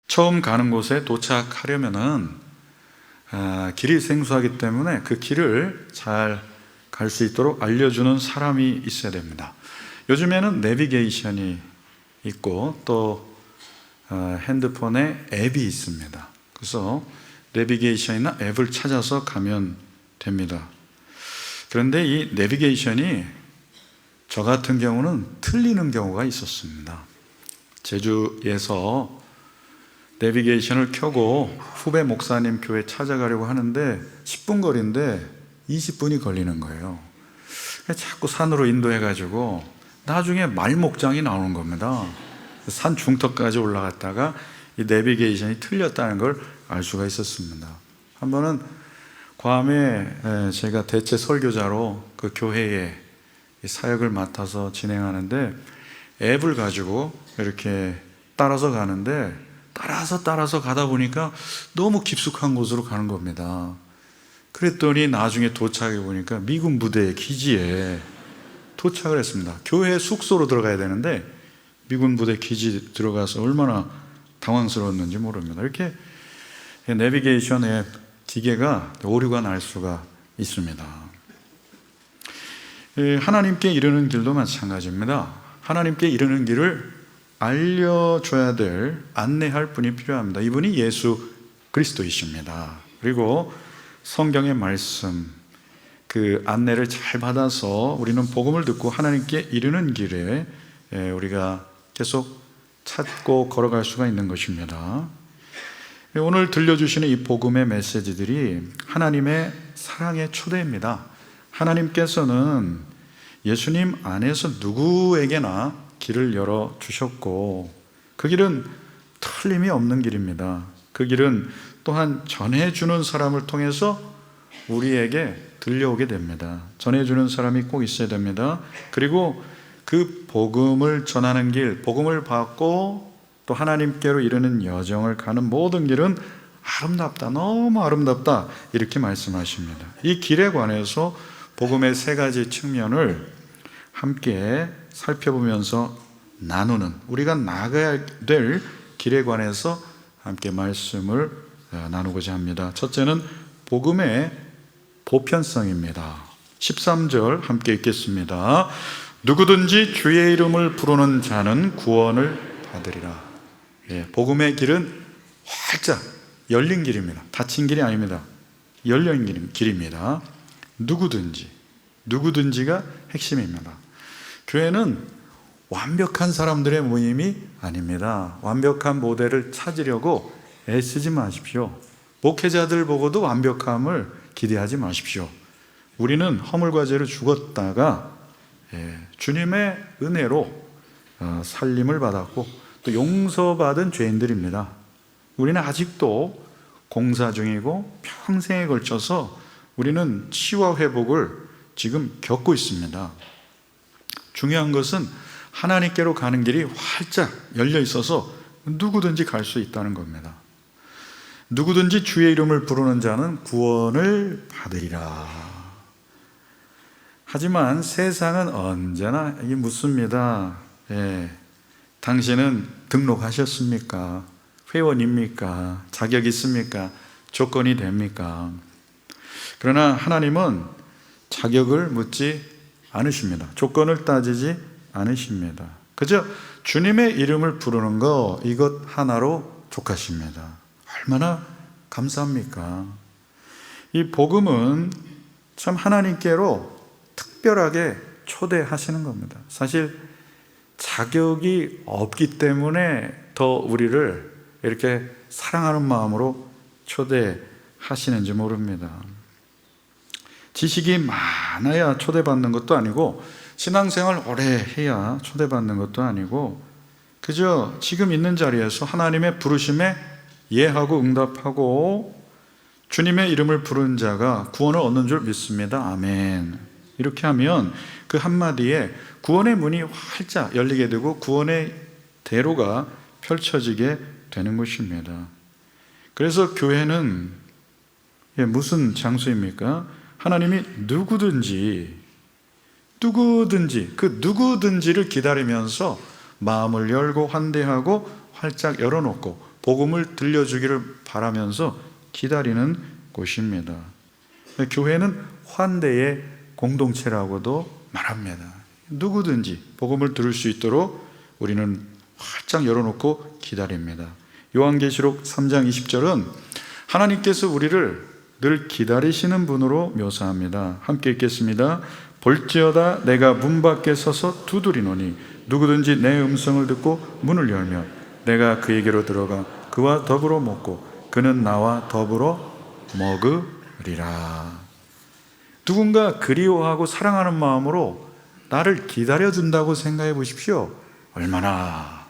처음 가는 곳에 도착하려면은 길이 생소하기 때문에 그 길을 잘 갈 수 있도록 알려주는 사람이 있어야 됩니다. 요즘에는 내비게이션이 있고 또 핸드폰에 앱이 있습니다. 그래서 내비게이션이나 앱을 찾아서 가면 됩니다. 그런데 이 내비게이션이 저 같은 경우는 틀리는 경우가 있었습니다. 제주에서 내비게이션을 켜고 후배 목사님 교회 찾아가려고 하는데 10분 거리인데 20분이 걸리는 거예요. 자꾸 산으로 인도해가지고 나중에 말목장이 나오는 겁니다. 산 중턱까지 올라갔다가 이 내비게이션이 틀렸다는 걸 알 수가 있었습니다. 한 번은 괌에 제가 대체 설교자로 그 교회에 사역을 맡아서 진행하는데 앱을 가지고 이렇게 따라서 가는데 따라서 가다 보니까 너무 깊숙한 곳으로 가는 겁니다. 그랬더니 나중에 도착해 보니까 미군 부대의 기지에 도착을 했습니다. 교회 숙소로 들어가야 되는데 미군 부대 기지 들어가서 얼마나 당황스러웠는지 모릅니다. 이렇게 내비게이션 앱 기계가 오류가 날 수가 있습니다. 하나님께 이르는 길도 마찬가지입니다. 하나님께 이르는 길을 알려줘야 될, 안내할 분이 필요합니다. 이분이 예수 그리스도이십니다. 그리고 성경의 말씀, 그 안내를 잘 받아서 우리는 복음을 듣고 하나님께 이르는 길에 우리가 계속 찾고 걸어갈 수가 있는 것입니다. 오늘 들려주시는 이 복음의 메시지들이 하나님의 사랑의 초대입니다. 하나님께서는 예수님 안에서 누구에게나 길을 열어주셨고 그 길은 틀림이 없는 길입니다. 그 길은 또한 전해주는 사람을 통해서 우리에게 들려오게 됩니다. 전해주는 사람이 꼭 있어야 됩니다. 그리고 그 복음을 전하는 길, 복음을 받고 또 하나님께로 이르는 여정을 가는 모든 길은 아름답다, 너무 아름답다 이렇게 말씀하십니다. 이 길에 관해서 복음의 세 가지 측면을 함께 살펴보면서 나누는, 우리가 나가야 될 길에 관해서 함께 말씀을 나누고자 합니다. 첫째는 복음의 보편성입니다. 13절 함께 읽겠습니다. 누구든지 주의 이름을 부르는 자는 구원을 받으리라. 복음의 길은 활짝 열린 길입니다. 닫힌 길이 아닙니다. 열린 길입니다. 누구든지가 핵심입니다. 교회는 완벽한 사람들의 모임이 아닙니다. 완벽한 모델을 찾으려고 애쓰지 마십시오. 목회자들 보고도 완벽함을 기대하지 마십시오. 우리는 허물과 죄로 죽었다가 주님의 은혜로 살림을 받았고 또 용서받은 죄인들입니다. 우리는 아직도 공사 중이고 평생에 걸쳐서 우리는 치유와 회복을 지금 겪고 있습니다. 중요한 것은 하나님께로 가는 길이 활짝 열려 있어서 누구든지 갈 수 있다는 겁니다. 누구든지 주의 이름을 부르는 자는 구원을 받으리라. 하지만 세상은 언제나 묻습니다. 당신은 등록하셨습니까? 회원입니까? 자격 있습니까? 조건이 됩니까? 그러나 하나님은 자격을 묻지 않으십니다. 조건을 따지지 않으십니다. 그저 주님의 이름을 부르는 거 이것 하나로 족하십니다. 얼마나 감사합니까? 이 복음은 참 하나님께로 특별하게 초대하시는 겁니다. 사실 자격이 없기 때문에 더 우리를 이렇게 사랑하는 마음으로 초대하시는지 모릅니다. 지식이 많아야 초대받는 것도 아니고 신앙생활 오래 해야 초대받는 것도 아니고 그저 지금 있는 자리에서 하나님의 부르심에 예하고 응답하고 주님의 이름을 부른 자가 구원을 얻는 줄 믿습니다. 아멘. 이렇게 하면 그 한마디에 구원의 문이 활짝 열리게 되고 구원의 대로가 펼쳐지게 되는 것입니다. 그래서 교회는 무슨 장소입니까? 하나님이 누구든지 그 누구든지를 기다리면서 마음을 열고 환대하고 활짝 열어놓고 복음을 들려주기를 바라면서 기다리는 곳입니다. 교회는 환대의 공동체라고도 말합니다. 누구든지 복음을 들을 수 있도록 우리는 활짝 열어놓고 기다립니다. 요한계시록 3장 20절은 하나님께서 우리를 늘 기다리시는 분으로 묘사합니다. 함께 읽겠습니다. 볼지어다 내가 문 밖에 서서 두드리노니 누구든지 내 음성을 듣고 문을 열면 내가 그에게로 들어가 그와 더불어 먹고 그는 나와 더불어 먹으리라. 누군가 그리워하고 사랑하는 마음으로 나를 기다려준다고 생각해 보십시오. 얼마나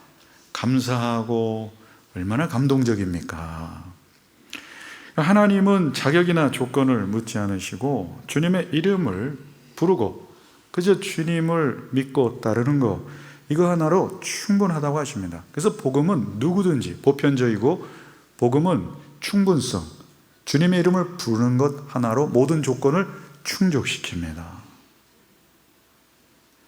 감사하고 얼마나 감동적입니까? 하나님은 자격이나 조건을 묻지 않으시고 주님의 이름을 부르고 그저 주님을 믿고 따르는 것, 이거 하나로 충분하다고 하십니다. 그래서 복음은 누구든지 보편적이고 복음은 충분성, 주님의 이름을 부르는 것 하나로 모든 조건을 충족시킵니다.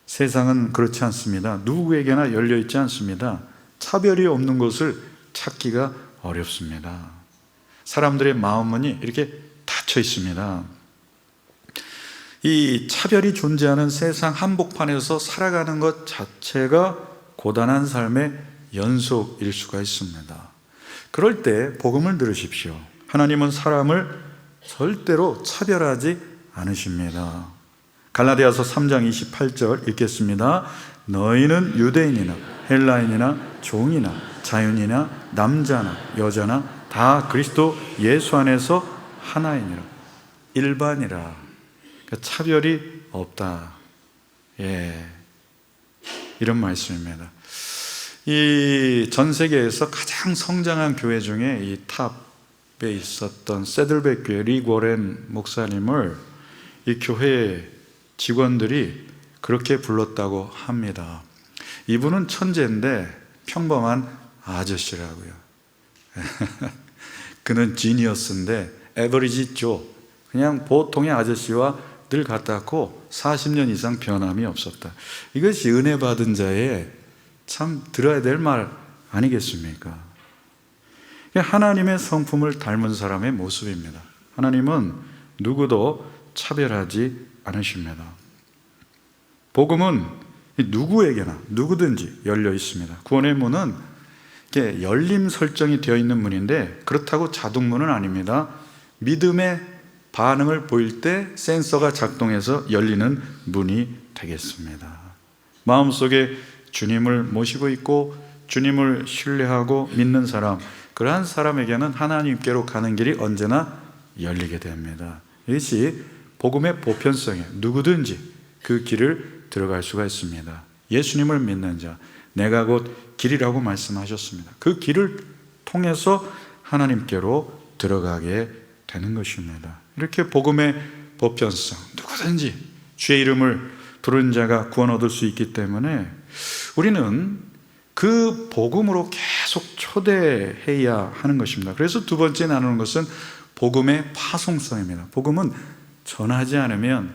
세상은 그렇지 않습니다. 누구에게나 열려있지 않습니다. 차별이 없는 것을 찾기가 어렵습니다. 사람들의 마음은 이렇게 닫혀 있습니다. 이 차별이 존재하는 세상 한복판에서 살아가는 것 자체가 고단한 삶의 연속일 수가 있습니다. 그럴 때 복음을 들으십시오. 하나님은 사람을 절대로 차별하지 않으십니다. 갈라디아서 3장 28절 읽겠습니다. 너희는 유대인이나 헬라인이나 종이나 자유인이나 남자나 여자나 다 그리스도 예수 안에서 하나이니라. 일반이라. 그러니까 차별이 없다. 이런 말씀입니다. 이 전 세계에서 가장 성장한 교회 중에 이 탑에 있었던 세들백 교회 리 워렌 목사님을 이 교회 직원들이 그렇게 불렀다고 합니다. 이분은 천재인데 평범한 아저씨라고요. 그는 지니어스인데 에버리지 조, 그냥 보통의 아저씨와 늘 같았고 40년 이상 변함이 없었다. 이것이 은혜 받은 자의 참 들어야 될 말 아니겠습니까? 하나님의 성품을 닮은 사람의 모습입니다. 하나님은 누구도 차별하지 않으십니다. 복음은 누구에게나 누구든지 열려 있습니다. 구원의 문은 열림 설정이 되어 있는 문인데 그렇다고 자동문은 아닙니다. 믿음의 반응을 보일 때 센서가 작동해서 열리는 문이 되겠습니다. 마음속에 주님을 모시고 있고 주님을 신뢰하고 믿는 사람, 그러한 사람에게는 하나님께로 가는 길이 언제나 열리게 됩니다. 이것이 복음의 보편성에 누구든지 그 길을 들어갈 수가 있습니다. 예수님을 믿는 자, 내가 곧 길이라고 말씀하셨습니다. 그 길을 통해서 하나님께로 들어가게 되는 것입니다. 이렇게 복음의 보편성, 누구든지 주의 이름을 부른 자가 구원 얻을 수 있기 때문에 우리는 그 복음으로 계속 초대해야 하는 것입니다. 그래서 두 번째 나누는 것은 복음의 파송성입니다. 복음은 전하지 않으면,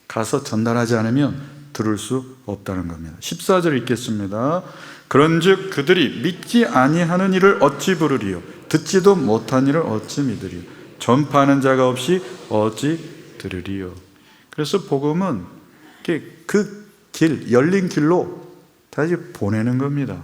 가서 전달하지 않으면 들을 수 없다는 겁니다. 14절 읽겠습니다. 그런즉 그들이 믿지 아니하는 이를 어찌 부르리요? 듣지도 못한 이를 어찌 믿으리요? 전파하는 자가 없이 어찌 들으리요? 그래서 복음은 그 길, 열린 길로 다시 보내는 겁니다.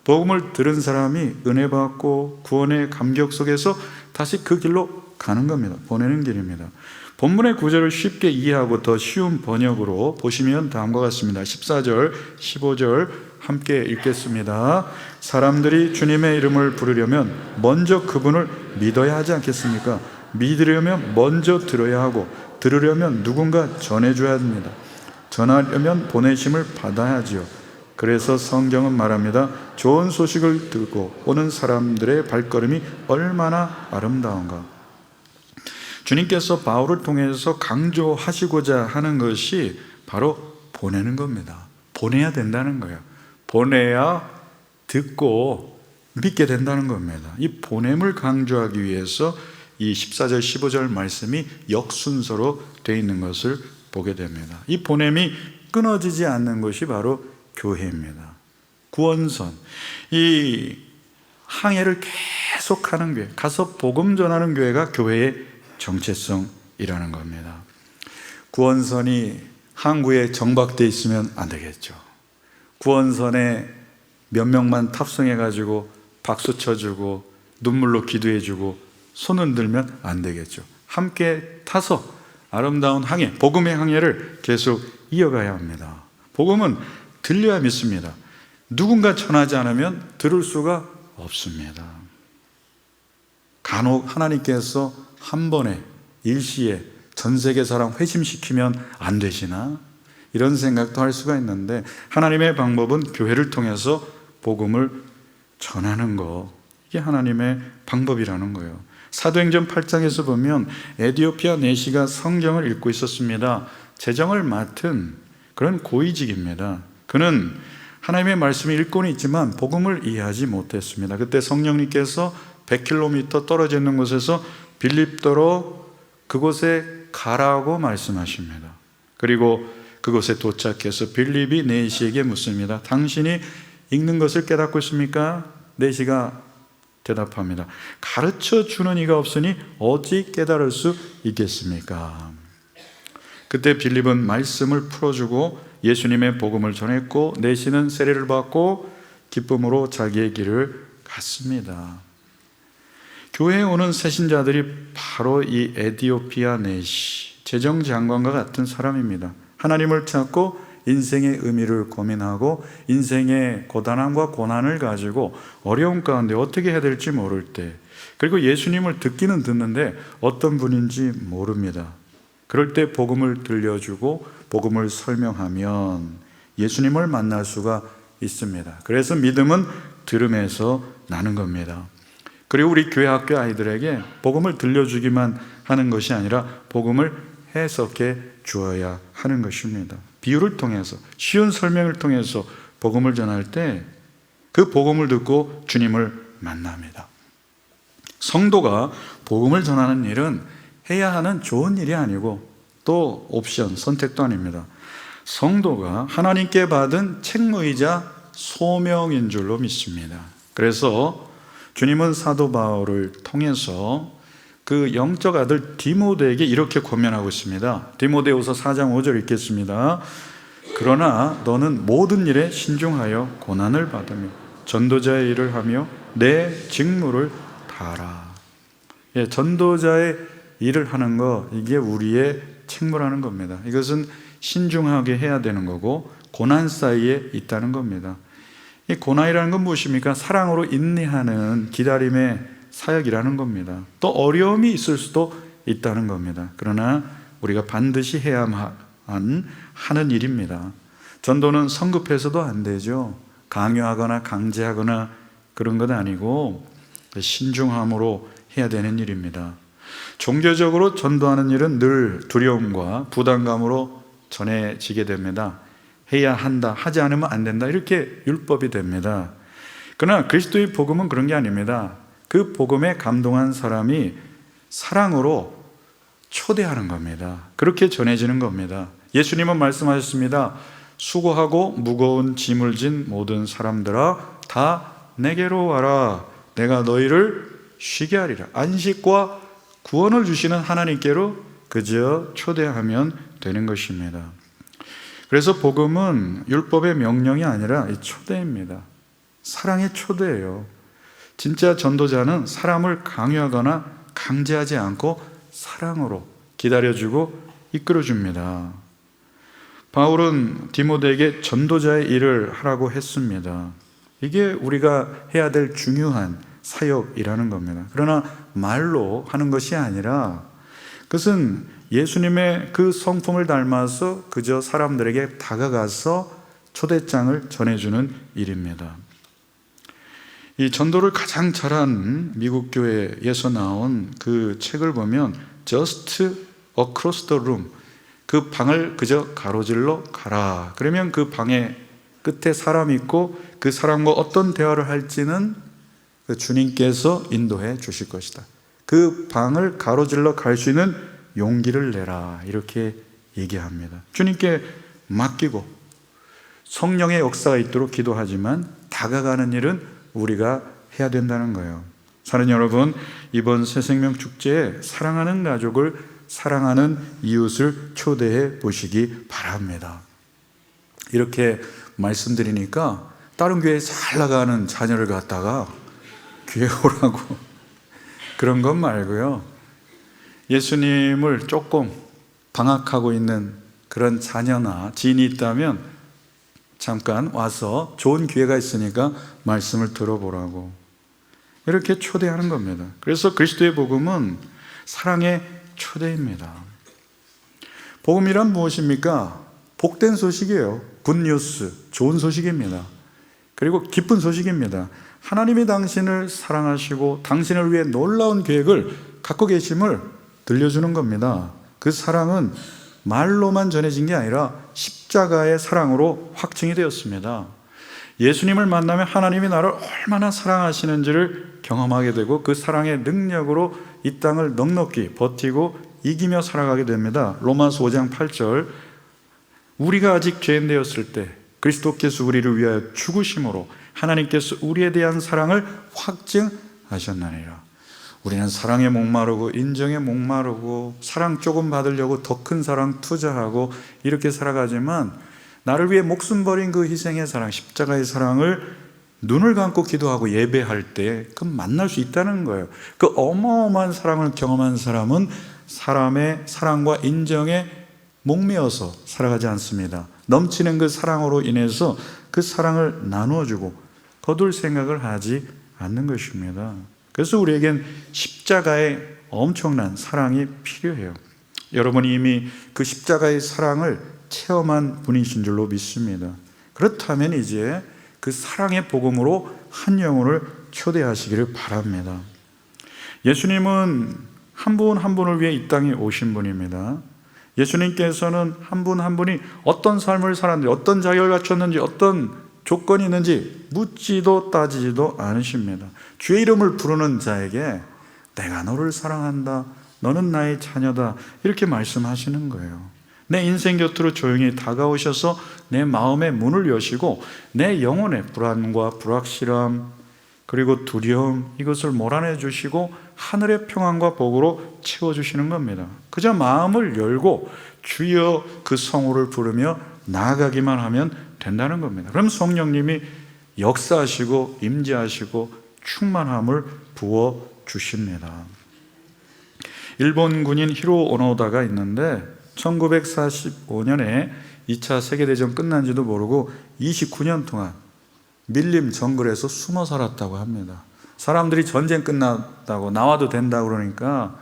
복음을 들은 사람이 은혜 받고 구원의 감격 속에서 다시 그 길로 가는 겁니다. 보내는 길입니다. 본문의 구절을 쉽게 이해하고 더 쉬운 번역으로 보시면 다음과 같습니다. 14절, 15절 함께 읽겠습니다. 사람들이 주님의 이름을 부르려면 먼저 그분을 믿어야 하지 않겠습니까? 믿으려면 먼저 들어야 하고, 들으려면 누군가 전해줘야 합니다. 전하려면 보내심을 받아야 하지요. 그래서 성경은 말합니다. 좋은 소식을 듣고 오는 사람들의 발걸음이 얼마나 아름다운가. 주님께서 바울을 통해서 강조하시고자 하는 것이 바로 보내는 겁니다. 보내야 된다는 거예요. 보내야 듣고 믿게 된다는 겁니다. 이 보냄을 강조하기 위해서 이 14절 15절 말씀이 역순서로 되어 있는 것을 보게 됩니다. 이 보냄이 끊어지지 않는 것이 바로 교회입니다. 구원선, 이 항해를 계속하는 교회, 가서 복음 전하는 교회가 교회의 정체성이라는 겁니다. 구원선이 항구에 정박되어 있으면 안 되겠죠. 구원선에 몇 명만 탑승해가지고 박수 쳐주고 눈물로 기도해주고 손 흔들면 안 되겠죠. 함께 타서 아름다운 항해, 복음의 항해를 계속 이어가야 합니다. 복음은 들려야 믿습니다. 누군가 전하지 않으면 들을 수가 없습니다. 간혹 하나님께서 한 번에 일시에 전 세계 사람 회심시키면 안 되시나? 이런 생각도 할 수가 있는데, 하나님의 방법은 교회를 통해서 복음을 전하는 거, 이게 하나님의 방법이라는 거예요. 사도행전 8장에서 보면 에디오피아 내시가 성경을 읽고 있었습니다. 재정을 맡은 그런 고위직입니다. 그는 하나님의 말씀을 읽고는 있지만 복음을 이해하지 못했습니다. 그때 성령님께서 100km 떨어져 있는 곳에서 빌립도로 그곳에 가라고 말씀하십니다. 그리고 그곳에 도착해서 빌립이 내시에게 묻습니다. 당신이 읽는 것을 깨닫고 있습니까? 내시가 대답합니다. 가르쳐 주는 이가 없으니 어찌 깨달을 수 있겠습니까? 그때 빌립은 말씀을 풀어주고 예수님의 복음을 전했고, 내시는 세례를 받고 기쁨으로 자기의 길을 갔습니다. 교회에 오는 새신자들이 바로 이 에디오피아 내시, 재정장관과 같은 사람입니다. 하나님을 찾고 인생의 의미를 고민하고 인생의 고단함과 고난을 가지고 어려움 가운데 어떻게 해야 될지 모를 때, 그리고 예수님을 듣기는 듣는데 어떤 분인지 모릅니다. 그럴 때 복음을 들려주고 복음을 설명하면 예수님을 만날 수가 있습니다. 그래서 믿음은 들음에서 나는 겁니다. 그리고 우리 교회 학교 아이들에게 복음을 들려주기만 하는 것이 아니라 복음을 해석해 주어야 하는 것입니다. 비유를 통해서, 쉬운 설명을 통해서 복음을 전할 때 그 복음을 듣고 주님을 만납니다. 성도가 복음을 전하는 일은 해야 하는 좋은 일이 아니고 또 옵션, 선택도 아닙니다. 성도가 하나님께 받은 책무이자 소명인 줄로 믿습니다. 그래서 주님은 사도 바울을 통해서 그 영적 아들 디모데에게 이렇게 권면하고 있습니다. 디모데후서 4장 5절 읽겠습니다. 그러나 너는 모든 일에 신중하여 고난을 받으며 전도자의 일을 하며 내 직무를 다하라. 예, 전도자의 일을 하는 거, 이게 우리의 책무라는 겁니다. 이것은 신중하게 해야 되는 거고 고난 사이에 있다는 겁니다. 이 고난이라는 건 무엇입니까? 사랑으로 인내하는 기다림의 사역이라는 겁니다. 또 어려움이 있을 수도 있다는 겁니다. 그러나 우리가 반드시 해야만 하는 일입니다. 전도는 성급해서도 안 되죠. 강요하거나 강제하거나 그런 건 아니고 신중함으로 해야 되는 일입니다. 종교적으로 전도하는 일은 늘 두려움과 부담감으로 전해지게 됩니다. 해야 한다, 하지 않으면 안 된다, 이렇게 율법이 됩니다. 그러나 그리스도의 복음은 그런 게 아닙니다. 그 복음에 감동한 사람이 사랑으로 초대하는 겁니다. 그렇게 전해지는 겁니다. 예수님은 말씀하셨습니다. 수고하고 무거운 짐을 진 모든 사람들아 다 내게로 와라. 내가 너희를 쉬게 하리라. 안식과 구원을 주시는 하나님께로 그저 초대하면 되는 것입니다. 그래서 복음은 율법의 명령이 아니라 초대입니다. 사랑의 초대예요. 진짜 전도자는 사람을 강요하거나 강제하지 않고 사랑으로 기다려주고 이끌어줍니다. 바울은 디모데에게 전도자의 일을 하라고 했습니다. 이게 우리가 해야 될 중요한 사역이라는 겁니다. 그러나 말로 하는 것이 아니라 그것은 예수님의 그 성품을 닮아서 그저 사람들에게 다가가서 초대장을 전해주는 일입니다. 이 전도를 가장 잘한 미국 교회에서 나온 그 책을 보면 Just Across the Room, 그 방을 그저 가로질러 가라. 그러면 그 방의 끝에 사람이 있고 그 사람과 어떤 대화를 할지는 그 주님께서 인도해 주실 것이다. 그 방을 가로질러 갈 수 있는 용기를 내라. 이렇게 얘기합니다. 주님께 맡기고 성령의 역사가 있도록 기도하지만 다가가는 일은 우리가 해야 된다는 거예요. 사랑하는 여러분, 이번 새생명 축제에 사랑하는 가족을, 사랑하는 이웃을 초대해 보시기 바랍니다. 이렇게 말씀드리니까 다른 교회에 잘 나가는 자녀를 갖다가 교회 오라고 그런 건 말고요, 예수님을 조금 방학하고 있는 그런 자녀나 지인이 있다면 잠깐 와서 좋은 기회가 있으니까 말씀을 들어보라고 이렇게 초대하는 겁니다. 그래서 그리스도의 복음은 사랑의 초대입니다. 복음이란 무엇입니까? 복된 소식이에요. 굿뉴스, 좋은 소식입니다. 그리고 기쁜 소식입니다. 하나님이 당신을 사랑하시고 당신을 위해 놀라운 계획을 갖고 계심을 들려주는 겁니다. 그 사랑은 말로만 전해진 게 아니라 십자가의 사랑으로 확증이 되었습니다. 예수님을 만나면 하나님이 나를 얼마나 사랑하시는지를 경험하게 되고 그 사랑의 능력으로 이 땅을 넉넉히 버티고 이기며 살아가게 됩니다. 로마서 5장 8절, 우리가 아직 죄인 되었을 때 그리스도께서 우리를 위하여 죽으심으로 하나님께서 우리에 대한 사랑을 확증하셨나니라. 우리는 사랑에 목마르고 인정에 목마르고 사랑 조금 받으려고 더 큰 사랑 투자하고 이렇게 살아가지만, 나를 위해 목숨 버린 그 희생의 사랑, 십자가의 사랑을 눈을 감고 기도하고 예배할 때 그 만날 수 있다는 거예요. 그 어마어마한 사랑을 경험한 사람은 사람의 사랑과 인정에 목매어서 살아가지 않습니다. 넘치는 그 사랑으로 인해서 그 사랑을 나누어주고 거둘 생각을 하지 않는 것입니다. 그래서 우리에겐 십자가의 엄청난 사랑이 필요해요. 여러분이 이미 그 십자가의 사랑을 체험한 분이신 줄로 믿습니다. 그렇다면 이제 그 사랑의 복음으로 한 영혼을 초대하시기를 바랍니다. 예수님은 한 분 한 분을 위해 이 땅에 오신 분입니다. 예수님께서는 한 분 한 분이 어떤 삶을 살았는지, 어떤 자격을 갖췄는지, 어떤 조건이 있는지 묻지도 따지지도 않으십니다. 주의 이름을 부르는 자에게 내가 너를 사랑한다, 너는 나의 자녀다, 이렇게 말씀하시는 거예요. 내 인생 곁으로 조용히 다가오셔서 내 마음의 문을 여시고 내 영혼의 불안과 불확실함 그리고 두려움, 이것을 몰아내 주시고 하늘의 평안과 복으로 채워주시는 겁니다. 그저 마음을 열고 주여 그 성호를 부르며 나아가기만 하면 된다는 겁니다. 그럼 성령님이 역사하시고 임재하시고 충만함을 부어주십니다. 일본 군인 히로 오노다가 있는데 1945년에 2차 세계대전 끝난 지도 모르고 29년 동안 밀림 정글에서 숨어 살았다고 합니다. 사람들이 전쟁 끝났다고 나와도 된다고 그러니까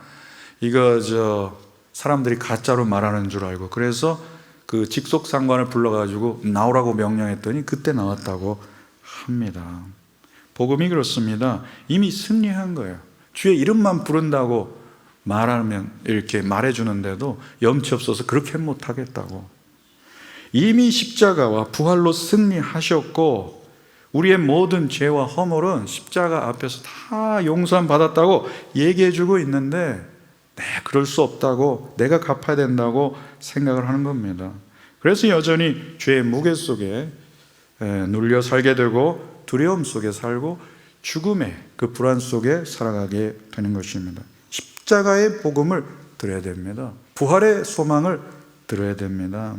이거 사람들이 가짜로 말하는 줄 알고, 그래서 그 직속상관을 불러가지고 나오라고 명령했더니 그때 나왔다고 합니다. 복음이 그렇습니다. 이미 승리한 거예요. 주의 이름만 부른다고 말하면 이렇게 말해주는데도 염치 없어서 그렇게 못하겠다고. 이미 십자가와 부활로 승리하셨고 우리의 모든 죄와 허물은 십자가 앞에서 다 용서함 받았다고 얘기해주고 있는데 그럴 수 없다고, 내가 갚아야 된다고 생각을 하는 겁니다. 그래서 여전히 죄의 무게 속에 눌려 살게 되고 두려움 속에 살고 죽음의 그 불안 속에 살아가게 되는 것입니다. 십자가의 복음을 들어야 됩니다. 부활의 소망을 들어야 됩니다.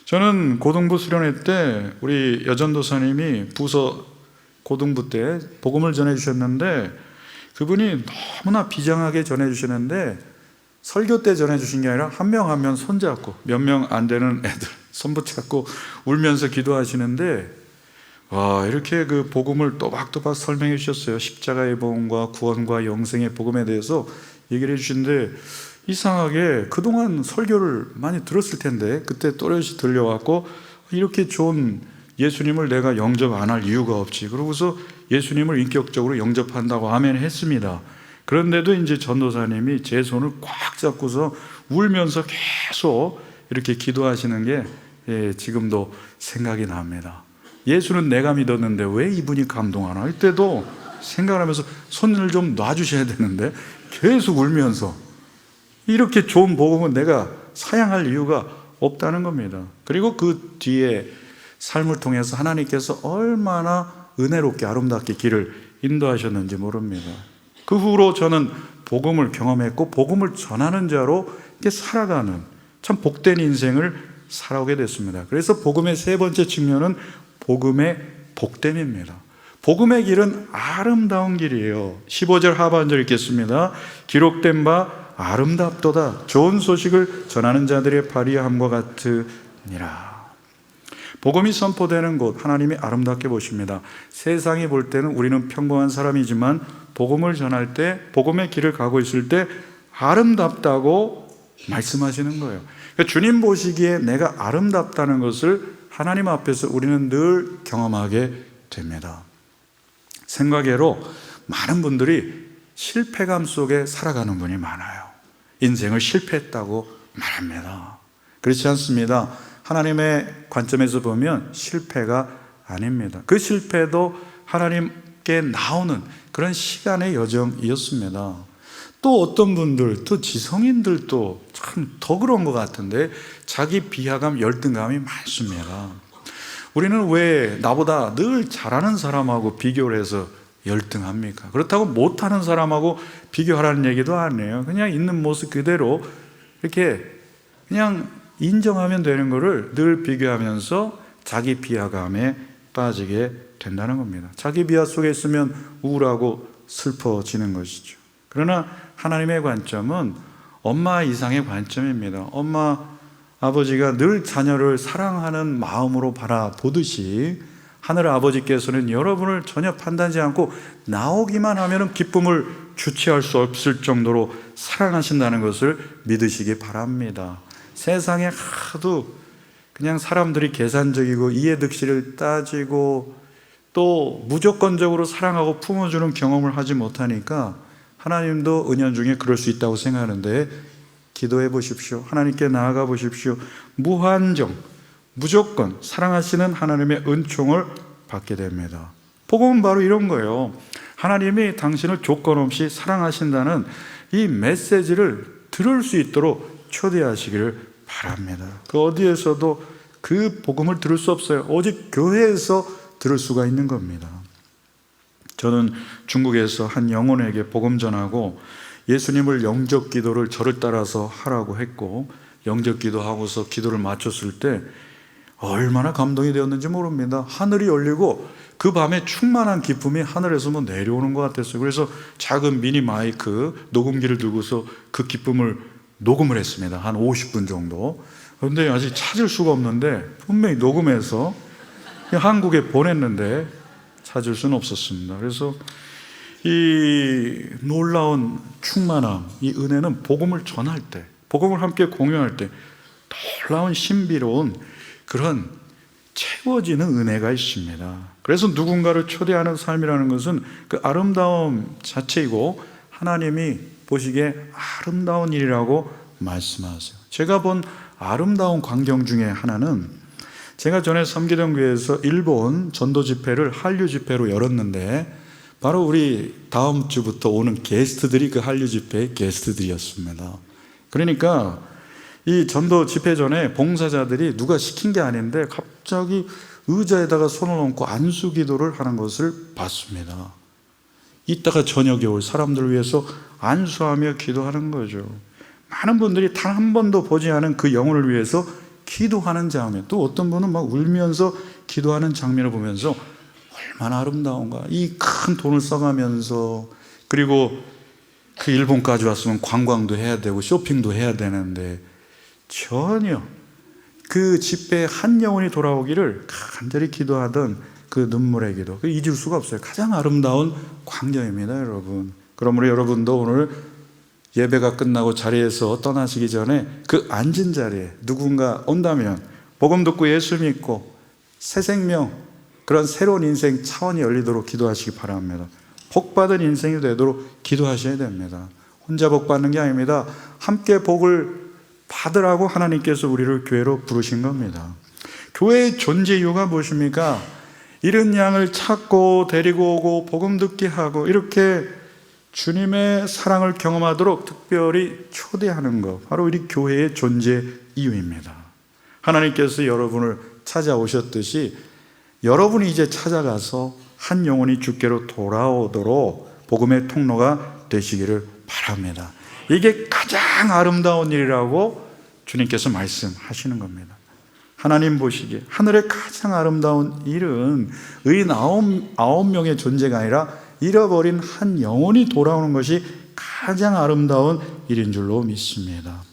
저는 고등부 수련회 때 우리 여전도사님이 부서 고등부 때 복음을 전해주셨는데 그분이 너무나 비장하게 전해주시는데 설교 때 전해주신 게 아니라 한 명 한 명 손잡고 몇 명 안 되는 애들 손 붙잡고 울면서 기도하시는데 이렇게 그 복음을 또박또박 설명해 주셨어요. 십자가의 복음과 구원과 영생의 복음에 대해서 얘기를 해주시는데 이상하게 그동안 설교를 많이 들었을 텐데 그때 또렷이 들려왔고 이렇게 좋은 예수님을 내가 영접 안 할 이유가 없지, 그러고서 예수님을 인격적으로 영접한다고 아멘 했습니다. 그런데도 이제 전도사님이 제 손을 꽉 잡고서 울면서 계속 이렇게 기도하시는 게 지금도 생각이 납니다. 예수는 내가 믿었는데 왜 이분이 감동하나, 이때도 생각을 하면서 손을 좀 놔주셔야 되는데 계속 울면서, 이렇게 좋은 복음은 내가 사양할 이유가 없다는 겁니다. 그리고 그 뒤에 삶을 통해서 하나님께서 얼마나 은혜롭게 아름답게 길을 인도하셨는지 모릅니다. 그 후로 저는 복음을 경험했고 복음을 전하는 자로 이렇게 살아가는 참 복된 인생을 살아오게 됐습니다. 그래서 복음의 세 번째 측면은 복음의 복됨입니다. 복음의 길은 아름다운 길이에요. 15절 하반절 읽겠습니다. 기록된 바 아름답도다. 좋은 소식을 전하는 자들의 발휘함과 같으니라. 복음이 선포되는 곳 하나님이 아름답게 보십니다. 세상이 볼 때는 우리는 평범한 사람이지만 복음을 전할 때, 복음의 길을 가고 있을 때 아름답다고 말씀하시는 거예요. 그러니까 주님 보시기에 내가 아름답다는 것을 하나님 앞에서 우리는 늘 경험하게 됩니다. 생각외로 많은 분들이 실패감 속에 살아가는 분이 많아요. 인생을 실패했다고 말합니다. 그렇지 않습니다. 하나님의 관점에서 보면 실패가 아닙니다. 그 실패도 하나님께 나오는 그런 시간의 여정이었습니다. 또 어떤 분들, 또 지성인들도 참 더 그런 것 같은데 자기 비하감, 열등감이 많습니다. 우리는 왜 나보다 늘 잘하는 사람하고 비교를 해서 열등합니까? 그렇다고 못하는 사람하고 비교하라는 얘기도 안 해요. 그냥 있는 모습 그대로 이렇게 그냥 인정하면 되는 거를 늘 비교하면서 자기 비하감에 빠지게 된다는 겁니다. 자기 비하 속에 있으면 우울하고 슬퍼지는 것이죠. 그러나 하나님의 관점은 엄마 이상의 관점입니다. 엄마, 아버지가 늘 자녀를 사랑하는 마음으로 바라보듯이 하늘 아버지께서는 여러분을 전혀 판단하지 않고 나오기만 하면 기쁨을 주체할 수 없을 정도로 사랑하신다는 것을 믿으시기 바랍니다. 세상에 하도 그냥 사람들이 계산적이고 이해득실을 따지고 또 무조건적으로 사랑하고 품어주는 경험을 하지 못하니까 하나님도 은연중에 그럴 수 있다고 생각하는데 기도해 보십시오. 하나님께 나아가 보십시오. 무한정, 무조건 사랑하시는 하나님의 은총을 받게 됩니다. 복음은 바로 이런 거예요. 하나님이 당신을 조건 없이 사랑하신다는 이 메시지를 들을 수 있도록 초대하시기를 바랍니다. 그 어디에서도 그 복음을 들을 수 없어요. 오직 교회에서 들을 수가 있는 겁니다. 저는 중국에서 한 영혼에게 복음 전하고 예수님을 영접 기도를 저를 따라서 하라고 했고 영접 기도하고서 기도를 마쳤을 때 얼마나 감동이 되었는지 모릅니다. 하늘이 열리고 그 밤에 충만한 기쁨이 하늘에서 뭐 내려오는 것 같았어요. 그래서 작은 미니 마이크 녹음기를 들고서 그 기쁨을 녹음을 했습니다. 한 50분 정도. 그런데 아직 찾을 수가 없는데 분명히 녹음해서 한국에 보냈는데 찾을 수는 없었습니다. 그래서 이 놀라운 충만함, 이 은혜는 복음을 전할 때, 복음을 함께 공유할 때 놀라운 신비로운 그런 채워지는 은혜가 있습니다. 그래서 누군가를 초대하는 삶이라는 것은 그 아름다움 자체이고 하나님이 보시기에 아름다운 일이라고 말씀하세요. 제가 본 아름다운 광경 중에 하나는 제가 전에 섬기던 교회에서 일본 전도 집회를 한류 집회로 열었는데 바로 우리 다음 주부터 오는 게스트들이 그 한류 집회의 게스트들이었습니다. 그러니까 이 전도 집회 전에 봉사자들이 누가 시킨 게 아닌데 갑자기 의자에다가 손을 얹고 안수 기도를 하는 것을 봤습니다. 이따가 저녁에 올 사람들을 위해서 안수하며 기도하는 거죠. 많은 분들이 단 한 번도 보지 않은 그 영혼을 위해서 기도하는 장면, 또 어떤 분은 막 울면서 기도하는 장면을 보면서 얼마나 아름다운가. 이 큰 돈을 써가면서, 그리고 그 일본까지 왔으면 관광도 해야 되고 쇼핑도 해야 되는데 전혀 그 집회에 한 영혼이 돌아오기를 간절히 기도하던 그 눈물의 기도, 그 잊을 수가 없어요. 가장 아름다운 광경입니다, 여러분. 그러므로 여러분도 오늘 예배가 끝나고 자리에서 떠나시기 전에 그 앉은 자리에 누군가 온다면 복음 듣고 예수 믿고 새 생명, 그런 새로운 인생 차원이 열리도록 기도하시기 바랍니다. 복받은 인생이 되도록 기도하셔야 됩니다. 혼자 복받는 게 아닙니다. 함께 복을 받으라고 하나님께서 우리를 교회로 부르신 겁니다. 교회의 존재 이유가 무엇입니까? 잃은 양을 찾고 데리고 오고 복음 듣게 하고 이렇게 주님의 사랑을 경험하도록 특별히 초대하는 것, 바로 우리 교회의 존재 이유입니다. 하나님께서 여러분을 찾아오셨듯이 여러분이 이제 찾아가서 한 영혼이 주께로 돌아오도록 복음의 통로가 되시기를 바랍니다. 이게 가장 아름다운 일이라고 주님께서 말씀하시는 겁니다. 하나님 보시기에 하늘의 가장 아름다운 일은 의인 아홉 명의 존재가 아니라 잃어버린 한 영혼이 돌아오는 것이 가장 아름다운 일인 줄로 믿습니다.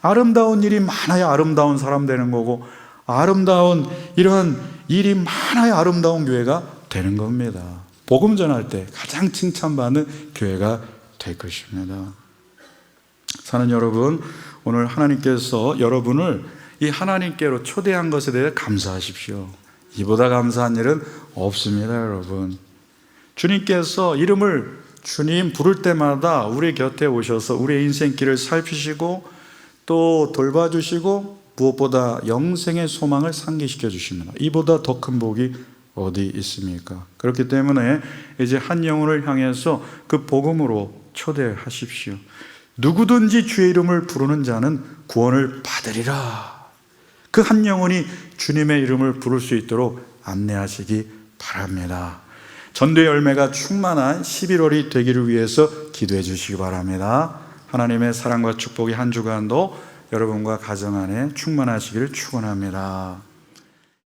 아름다운 일이 많아야 아름다운 사람 되는 거고, 아름다운 이런 일이 많아야 아름다운 교회가 되는 겁니다. 복음 전할 때 가장 칭찬받는 교회가 될 것입니다. 사는 여러분, 오늘 하나님께서 여러분을 이 하나님께로 초대한 것에 대해 감사하십시오. 이보다 감사한 일은 없습니다, 여러분. 주님께서 주님 부를 때마다 우리 곁에 오셔서 우리의 인생길을 살피시고 또 돌봐주시고 무엇보다 영생의 소망을 상기시켜 주십니다. 이보다 더 큰 복이 어디 있습니까? 그렇기 때문에 이제 한 영혼을 향해서 그 복음으로 초대하십시오. 누구든지 주의 이름을 부르는 자는 구원을 받으리라. 그 한 영혼이 주님의 이름을 부를 수 있도록 안내하시기 바랍니다. 전도의 열매가 충만한 11월이 되기를 위해서 기도해 주시기 바랍니다. 하나님의 사랑과 축복이 한 주간도 여러분과 가정 안에 충만하시기를 축원합니다.